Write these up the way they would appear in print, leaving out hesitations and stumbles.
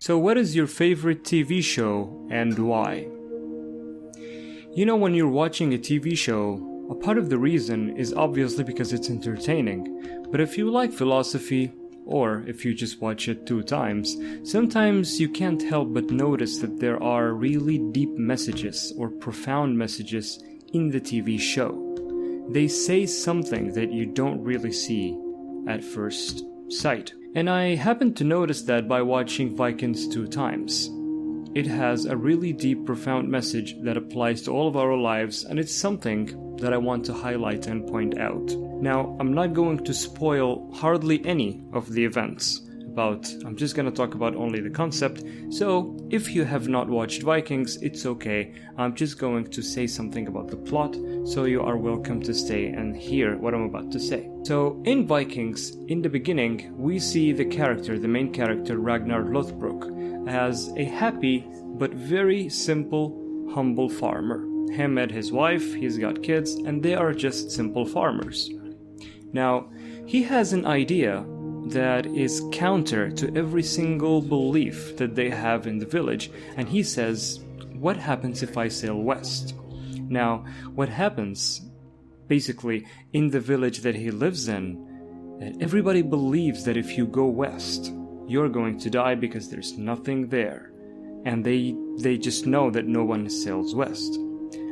So what is your favorite TV show and why? You know, when you're watching a TV show, a part of the reason is obviously because it's entertaining. But if you like philosophy, or if you just watch it 2 times, sometimes you can't help but notice that there are really deep messages or profound messages in the TV show. They say something that you don't really see at first sight. And I happened to notice that by watching Vikings 2 times. It has a really deep, profound message that applies to all of our lives, and it's something that I want to highlight and point out. Now, I'm not going to spoil hardly any of the events. I'm just gonna talk about only the concept, so if you have not watched Vikings, it's okay. I'm just going to say something about the plot, so you are welcome to stay and hear what I'm about to say. So, in Vikings, in the beginning, we see the main character, Ragnar Lothbrok, as a happy but very simple, humble farmer. Him and his wife, he's got kids, and they are just simple farmers. Now, he has an idea that is counter to every single belief that they have in the village, and he says, what happens if I sail west? Now, what happens, basically, in the village that he lives in, that everybody believes that if you go west, you're going to die because there's nothing there. And they just know that no one sails west.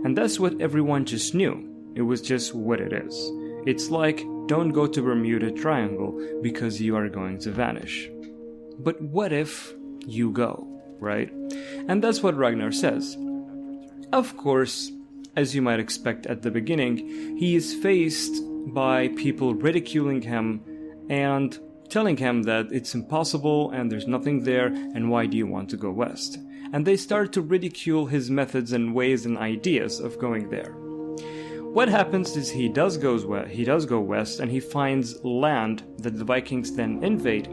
And that's what everyone just knew. It was just what it is. It's like, don't go to Bermuda Triangle because you are going to vanish. But what if you go, right? And that's what Ragnar says. Of course, as you might expect at the beginning, he is faced by people ridiculing him and telling him that it's impossible and there's nothing there and why do you want to go west? And they start to ridicule his methods and ways and ideas of going there. What happens is he does go west and he finds land that the Vikings then invade.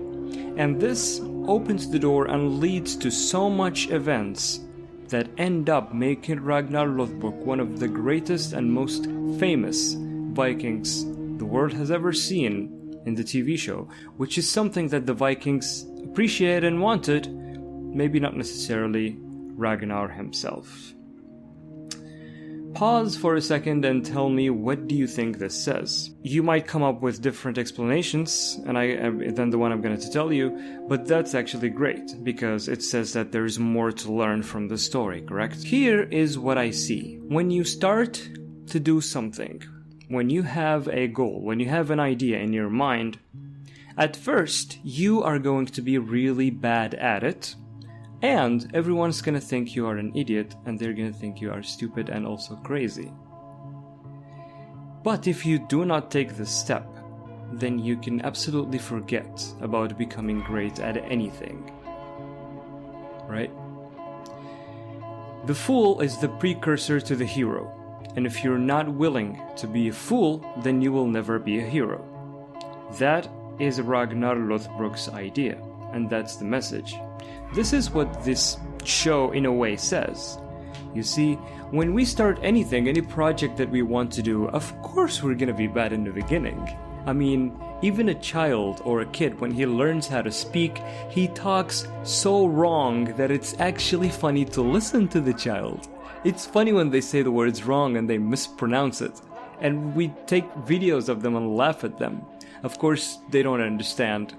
And this opens the door and leads to so much events that end up making Ragnar Lothbrok one of the greatest and most famous Vikings the world has ever seen in the TV show, which is something that the Vikings appreciated and wanted, maybe not necessarily Ragnar himself. Pause for a second and tell me, what do you think this says? You might come up with different explanations than the one I'm going to tell you, but that's actually great, because it says that there's more to learn from the story, correct? Here is what I see. When you start to do something, when you have a goal, when you have an idea in your mind, at first you are going to be really bad at it, and everyone's gonna think you are an idiot, and they're gonna think you are stupid and also crazy. But if you do not take this step, then you can absolutely forget about becoming great at anything. Right? The fool is the precursor to the hero, and if you're not willing to be a fool, then you will never be a hero. That is Ragnar Lothbrok's idea, and that's the message. This is what this show, in a way, says. You see, when we start anything, any project that we want to do, of course we're gonna be bad in the beginning. I mean, even a child or a kid, when he learns how to speak, he talks so wrong that it's actually funny to listen to the child. It's funny when they say the words wrong and they mispronounce it. And we take videos of them and laugh at them. Of course, they don't understand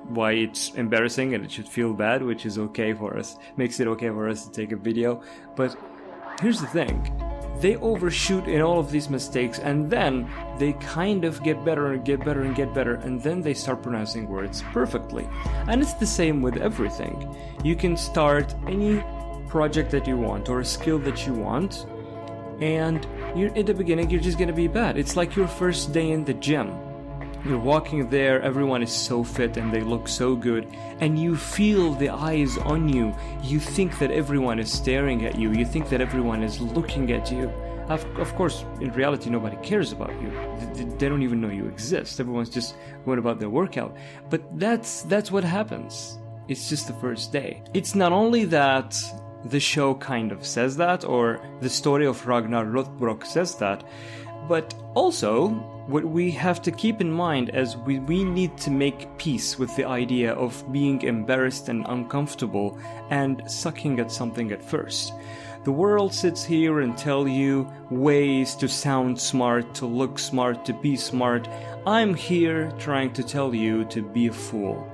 why it's embarrassing and it should feel bad, which is okay for us, makes it okay for us to take a video. But here's the thing, they overshoot in all of these mistakes, and then they kind of get better and get better and get better, and then they start pronouncing words perfectly. And it's the same with everything. You can start any project that you want or a skill that you want, and in the beginning you're just gonna be bad. It's like your first day in the gym. You're walking there, everyone is so fit and they look so good, and you feel the eyes on you. You think that everyone is staring at you. You think that everyone is looking at you. Of course, in reality, nobody cares about you. They don't even know you exist. Everyone's just going about their workout. But that's what happens. It's just the first day. It's not only that the show kind of says that, or the story of Ragnar Lothbrok says that, But also, what we have to keep in mind is we need to make peace with the idea of being embarrassed and uncomfortable and sucking at something at first. The world sits here and tell you ways to sound smart, to look smart, to be smart. I'm here trying to tell you to be a fool.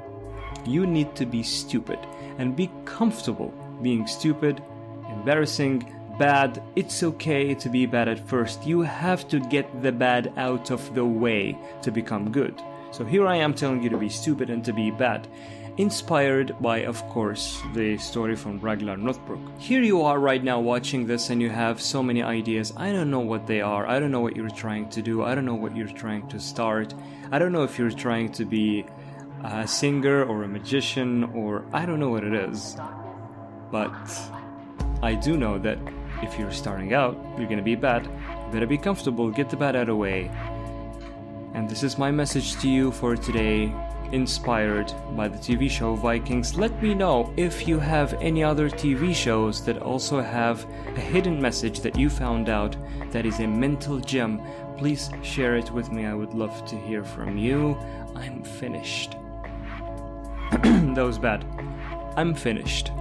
You need to be stupid and be comfortable being stupid, embarrassing, bad. It's okay to be bad at first. You have to get the bad out of the way to become good. So here I am telling you to be stupid and to be bad. Inspired by, of course, the story from Ragnar Lothbrok. Here you are right now watching this and you have so many ideas. I don't know what they are. I don't know what you're trying to do. I don't know what you're trying to start. I don't know if you're trying to be a singer or a magician, or I don't know what it is. But I do know that if you're starting out, you're gonna be bad. You better be comfortable, get the bad out of the way. And this is my message to you for today, inspired by the TV show Vikings. Let me know if you have any other TV shows that also have a hidden message that you found out that is a mental gem. Please share it with me. I would love to hear from you. I'm finished. That was bad. I'm finished.